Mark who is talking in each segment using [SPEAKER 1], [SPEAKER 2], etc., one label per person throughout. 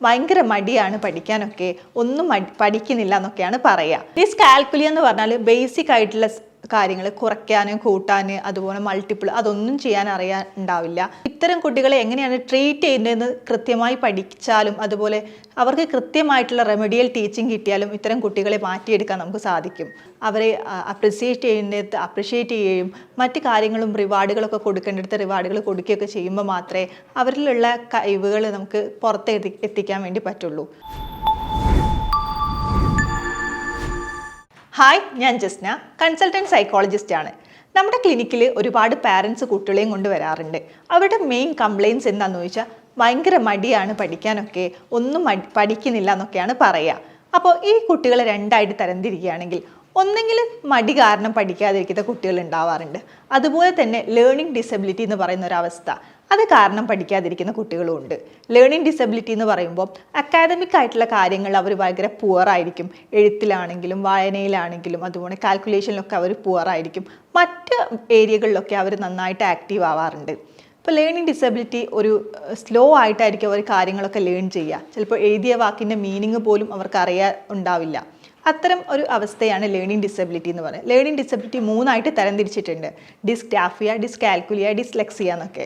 [SPEAKER 1] ഭയങ്കര മടിയാണ് പഠിക്കാനൊക്കെ, ഒന്നും പഠിക്കുന്നില്ല എന്നൊക്കെയാണ് പറയുക. ഡിസ്കാൽക്കുലിയ എന്ന് പറഞ്ഞാൽ ബേസിക് ആയിട്ടുള്ള കാര്യങ്ങൾ കുറയ്ക്കാൻ, കൂട്ടാൻ, അതുപോലെ മൾട്ടിപ്പിൾ അതൊന്നും ചെയ്യാൻ ഉണ്ടാവില്ല. ഇത്തരം കുട്ടികളെ എങ്ങനെയാണ് ട്രീറ്റ് ചെയ്യുന്നതെന്ന് കൃത്യമായി പഠിച്ചാലും അതുപോലെ അവർക്ക് കൃത്യമായിട്ടുള്ള റെമഡിയൽ ടീച്ചിങ് കിട്ടിയാലും ഇത്തരം കുട്ടികളെ മാറ്റിയെടുക്കാൻ നമുക്ക് സാധിക്കും. അവരെ അപ്രിസിയേറ്റ് ചെയ്യുന്നിടത്ത് അപ്രിഷിയേറ്റ് ചെയ്യുകയും മറ്റ് കാര്യങ്ങളും റിവാർഡുകളൊക്കെ കൊടുക്കേണ്ടിടത്ത് റിവാർഡുകൾ കൊടുക്കുകയൊക്കെ ചെയ്യുമ്പോൾ മാത്രമേ അവരിലുള്ള കഴിവുകൾ നമുക്ക് എത്തിക്കാൻ വേണ്ടി പറ്റുള്ളൂ. ഹായ്, ഞാൻ ജസ്ന, കൺസൾട്ടൻറ്റ് സൈക്കോളജിസ്റ്റ് ആണ്. നമ്മുടെ ക്ലിനിക്കിൽ ഒരുപാട് പാരൻസ് കുട്ടികളെയും കൊണ്ട് വരാറുണ്ട്. അവരുടെ മെയിൻ കംപ്ലയിൻസ് എന്താണെന്ന് ചോദിച്ചാൽ ഭയങ്കര മടിയാണ് പഠിക്കാനൊക്കെ, ഒന്നും പഠിക്കുന്നില്ല എന്നൊക്കെയാണ് പറയുക. അപ്പോൾ ഈ കുട്ടികളെ രണ്ടായിട്ട് തരംതിരിക്കുകയാണെങ്കിൽ ഒന്നെങ്കിൽ മടി കാരണം പഠിക്കാതിരിക്കുന്ന കുട്ടികൾ ഉണ്ടാവാറുണ്ട്. അതുപോലെ തന്നെ ലേണിംഗ് ഡിസബിലിറ്റി എന്ന് പറയുന്ന ഒരവസ്ഥ, അത് കാരണം പഠിക്കാതിരിക്കുന്ന കുട്ടികളും ഉണ്ട്. ലേണിംഗ് ഡിസബിലിറ്റി എന്ന് പറയുമ്പോൾ അക്കാദമിക് ആയിട്ടുള്ള കാര്യങ്ങൾ അവർ ഭയങ്കര പുവറായിരിക്കും. എഴുത്തിലാണെങ്കിലും വായനയിലാണെങ്കിലും അതുപോലെ കാൽക്കുലേഷനിലൊക്കെ അവർ പുവറായിരിക്കും. മറ്റ് ഏരിയകളിലൊക്കെ അവർ നന്നായിട്ട് ആക്റ്റീവ് ആവാറുണ്ട്. ഇപ്പോൾ ലേണിംഗ് ഡിസബിലിറ്റി ഒരു സ്ലോ ആയിട്ടായിരിക്കും അവർ കാര്യങ്ങളൊക്കെ ലേൺ ചെയ്യുക. ചിലപ്പോൾ എഴുതിയ വാക്കിൻ്റെ മീനിങ് പോലും അവർക്ക് ഉണ്ടാവില്ല. അത്തരം ഒരു അവസ്ഥയാണ് ലേണിംഗ് ഡിസബിലിറ്റി എന്ന് പറയുന്നത്. ലേണിംഗ് ഡിസബിലിറ്റി 3 തിരംതിരിച്ചിട്ടുണ്ട്: ഡിസ്ഗ്രാഫിയ, ഡിസ്കാൽക്കുലിയ, ഡിസ്ലെക്സിയ എന്നൊക്കെ.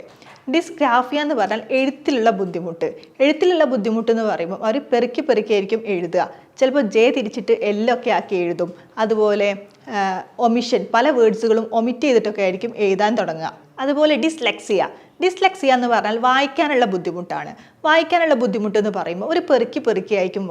[SPEAKER 1] ഡിസ്ഗ്രാഫിയ എന്ന് പറഞ്ഞാൽ എഴുത്തിലുള്ള ബുദ്ധിമുട്ട്. എഴുത്തിലുള്ള ബുദ്ധിമുട്ട് എന്ന് പറയുമ്പോൾ അവർ പെറുക്കിയായിരിക്കും എഴുതുക. ചിലപ്പോൾ തിരിച്ചിട്ട് ഒക്കെ ആക്കി എഴുതും. അതുപോലെ ഒമിഷൻ, പല വേർഡ്സുകളും ഒമിറ്റ് ചെയ്തിട്ടൊക്കെ ആയിരിക്കും എഴുതാൻ തുടങ്ങുക. അതുപോലെ ഡിസ്ലെക്സിയ എന്ന് പറഞ്ഞാൽ വായിക്കാനുള്ള ബുദ്ധിമുട്ടാണ്. വായിക്കാനുള്ള ബുദ്ധിമുട്ട് എന്ന് പറയുമ്പോൾ ഒരു പെറുക്കിയായിരിക്കും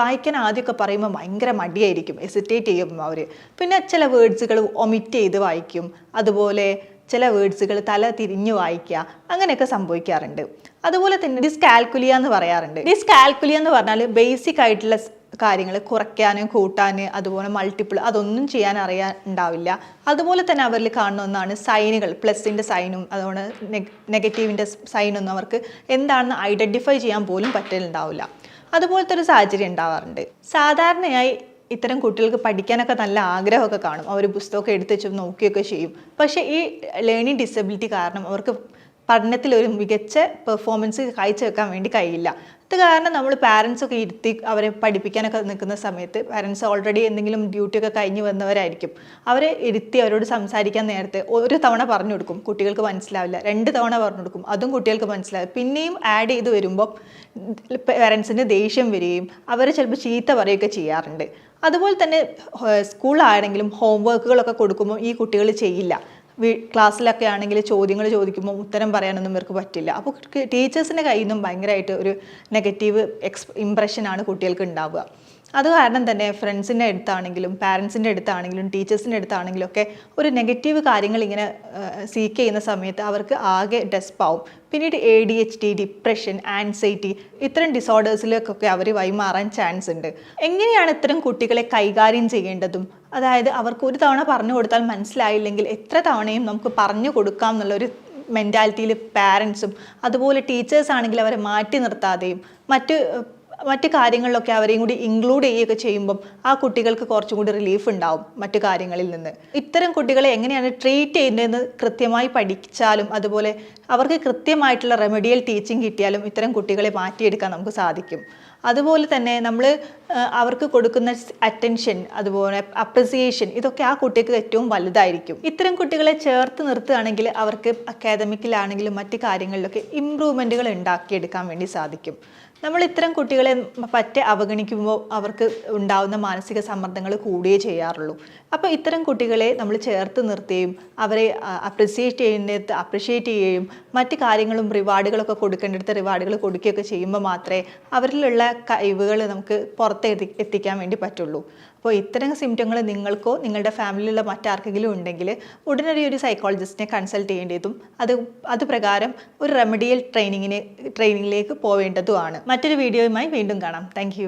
[SPEAKER 1] വായിക്കാൻ ആദ്യമൊക്കെ പറയുമ്പോൾ ഭയങ്കര മടിയായിരിക്കും, എസിറ്റേറ്റ് ചെയ്യും അവർ. പിന്നെ ചില വേർഡ്സുകൾ ഒമിറ്റ് ചെയ്ത് വായിക്കും. അതുപോലെ ചില വേർഡ്സുകൾ തല തിരിഞ്ഞു വായിക്കുക, അങ്ങനെയൊക്കെ സംഭവിക്കാറുണ്ട്. അതുപോലെ തന്നെ ഡിസ്കാൽക്കുലിയ എന്ന് പറയാറുണ്ട്. ഡിസ്കാൽക്കുലിയ എന്ന് പറഞ്ഞാൽ ബേസിക് ആയിട്ടുള്ള കാര്യങ്ങൾ കുറയ്ക്കാൻ, കൂട്ടാൻ, അതുപോലെ മൾട്ടിപ്പിൾ അതൊന്നും ചെയ്യാൻ ഉണ്ടാവില്ല. അതുപോലെ തന്നെ അവരിൽ കാണുന്ന ഒന്നാണ് സൈനുകൾ. പ്ലസിൻ്റെ സൈനും അതുപോലെ നെഗറ്റീവിൻ്റെ സൈനൊന്നും അവർക്ക് എന്താണെന്ന് ഐഡൻറ്റിഫൈ ചെയ്യാൻ പോലും പറ്റുന്നുണ്ടാവില്ല. അതുപോലത്തെ ഒരു സാഹചര്യം ഉണ്ടാവാറുണ്ട്. സാധാരണയായി ഇത്തരം കുട്ടികൾക്ക് പഠിക്കാനൊക്കെ നല്ല ആഗ്രഹമൊക്കെ കാണും. അവർ പുസ്തകമൊക്കെ എടുത്ത് വെച്ച് നോക്കുകയൊക്കെ ചെയ്യും. പക്ഷേ ഈ ലേണിംഗ് ഡിസബിലിറ്റി കാരണം അവർക്ക് പഠനത്തിൽ ഒരു മികച്ച പെർഫോമൻസ് കാഴ്ചവെക്കാൻ വേണ്ടി കഴിയില്ല. അത് കാരണം നമ്മൾ പാരൻസൊക്കെ ഇരുത്തി അവരെ പഠിപ്പിക്കാനൊക്കെ നിൽക്കുന്ന സമയത്ത് പാരൻസ് ഓൾറെഡി എന്തെങ്കിലും ഡ്യൂട്ടിയൊക്കെ കഴിഞ്ഞ് വന്നവരായിരിക്കും. അവരെ ഇരുത്തി അവരോട് സംസാരിക്കാൻ നേരത്തെ ഒരു തവണ പറഞ്ഞു കൊടുക്കും, കുട്ടികൾക്ക് മനസ്സിലാവില്ല. 2 തവണ പറഞ്ഞു കൊടുക്കും, അതും കുട്ടികൾക്ക് മനസ്സിലാവില്ല. പിന്നെയും ആഡ് ചെയ്ത് വരുമ്പോൾ പാരൻസിന് ദേഷ്യം വരികയും അവർ ചിലപ്പോൾ ചീത്ത പറയുകയൊക്കെ ചെയ്യാറുണ്ട്. അതുപോലെ തന്നെ സ്കൂളിലാണെങ്കിലും ഹോംവർക്കുകളൊക്കെ കൊടുക്കുമ്പോൾ ഈ കുട്ടികൾ ചെയ്യില്ല. ക്ലാസ്സിലൊക്കെ ആണെങ്കിൽ ചോദ്യങ്ങൾ ചോദിക്കുമ്പോൾ ഉത്തരം പറയാനൊന്നും ഇവർക്ക് പറ്റില്ല. അപ്പോൾ ടീച്ചേഴ്സിൻ്റെ കയ്യിൽ നിന്നും ഭയങ്കരമായിട്ട് ഒരു നെഗറ്റീവ് ഇംപ്രഷനാണ് കുട്ടികൾക്ക് ഉണ്ടാവുക. അത് കാരണം തന്നെ ഫ്രണ്ട്സിൻ്റെ അടുത്താണെങ്കിലും പാരൻസിൻ്റെ അടുത്താണെങ്കിലും ടീച്ചേഴ്സിൻ്റെ അടുത്താണെങ്കിലും ഒക്കെ ഒരു നെഗറ്റീവ് കാര്യങ്ങൾ ഇങ്ങനെ സീക്ക് ചെയ്യുന്ന സമയത്ത് അവർക്ക് ആകെ ഡെസ്പാവും. പിന്നീട് ADHD, ഡിപ്രഷൻ, ആൻസൈറ്റി ഇത്തരം ഡിസോർഡേഴ്സിലേക്കൊക്കെ അവർ വഴിമാറാൻ ചാൻസ് ഉണ്ട്. എങ്ങനെയാണ് ഇത്തരം കുട്ടികളെ കൈകാര്യം ചെയ്യേണ്ടതും, അതായത് അവർക്ക് ഒരു തവണ പറഞ്ഞു കൊടുത്താൽ മനസ്സിലായില്ലെങ്കിൽ എത്ര തവണയും നമുക്ക് പറഞ്ഞു കൊടുക്കാം എന്നുള്ളൊരു മെൻറ്റാലിറ്റിയിൽ പാരൻസും അതുപോലെ ടീച്ചേഴ്സ് ആണെങ്കിൽ അവരെ മാറ്റി നിർത്താതെയും മറ്റ് കാര്യങ്ങളിലൊക്കെ അവരെയും കൂടി ഇൻക്ലൂഡ് ചെയ്യുകയൊക്കെ ചെയ്യുമ്പം ആ കുട്ടികൾക്ക് കുറച്ചും കൂടി റിലീഫ് ഉണ്ടാവും മറ്റു കാര്യങ്ങളിൽ നിന്ന്. ഇത്തരം കുട്ടികളെ എങ്ങനെയാണ് ട്രീറ്റ് ചെയ്യുന്നതെന്ന് കൃത്യമായി പഠിച്ചാലും അതുപോലെ അവർക്ക് കൃത്യമായിട്ടുള്ള റെമഡിയൽ ടീച്ചിങ് കിട്ടിയാലും ഇത്തരം കുട്ടികളെ മാറ്റിയെടുക്കാൻ നമുക്ക് സാധിക്കും. അതുപോലെ തന്നെ നമ്മൾ അവർക്ക് കൊടുക്കുന്ന അറ്റൻഷൻ, അതുപോലെ അപ്രിസിയേഷൻ, ഇതൊക്കെ ആ കുട്ടിക്ക് ഏറ്റവും വലുതായിരിക്കും. ഇത്തരം കുട്ടികളെ ചേർത്ത് നിർത്തുകയാണെങ്കിൽ അവർക്ക് അക്കാദമിക്കിലാണെങ്കിലും മറ്റ് കാര്യങ്ങളിലൊക്കെ ഇമ്പ്രൂവ്മെൻറ്റുകൾ ഉണ്ടാക്കിയെടുക്കാൻ വേണ്ടി സാധിക്കും. നമ്മൾ ഇത്തരം കുട്ടികളെ പറ്റെ അവഗണിക്കുമ്പോൾ അവർക്ക് ഉണ്ടാകുന്ന മാനസിക സമ്മർദ്ദങ്ങൾ കൂടുകയേ ചെയ്യാറുള്ളൂ. അപ്പോൾ ഇത്തരം കുട്ടികളെ നമ്മൾ ചേർത്ത് നിർത്തുകയും അവരെ അപ്രിസിയേറ്റ് ചെയ്യുകയും മറ്റ് കാര്യങ്ങളും റിവാർഡുകളൊക്കെ കൊടുക്കേണ്ടിടത്ത് റിവാർഡുകൾ കൊടുക്കുകയൊക്കെ ചെയ്യുമ്പോൾ മാത്രമേ അവരിലുള്ള കഴിവുകൾ നമുക്ക് എത്തിക്കാൻ വേണ്ടി പറ്റുള്ളൂ. അപ്പോൾ ഇത്തരം സിംറ്റങ്ങൾ നിങ്ങൾക്കോ നിങ്ങളുടെ ഫാമിലിയിലുള്ള മറ്റാർക്കെങ്കിലും ഉണ്ടെങ്കിൽ ഉടനടി ഒരു സൈക്കോളജിസ്റ്റിനെ കൺസൾട്ട് ചെയ്യേണ്ടതും അത് പ്രകാരം ഒരു റെമഡിയൽ ട്രെയിനിങ്ങിലേക്ക് പോവേണ്ടതുമാണ്. മറ്റൊരു വീഡിയോയുമായി വീണ്ടും കാണാം. താങ്ക്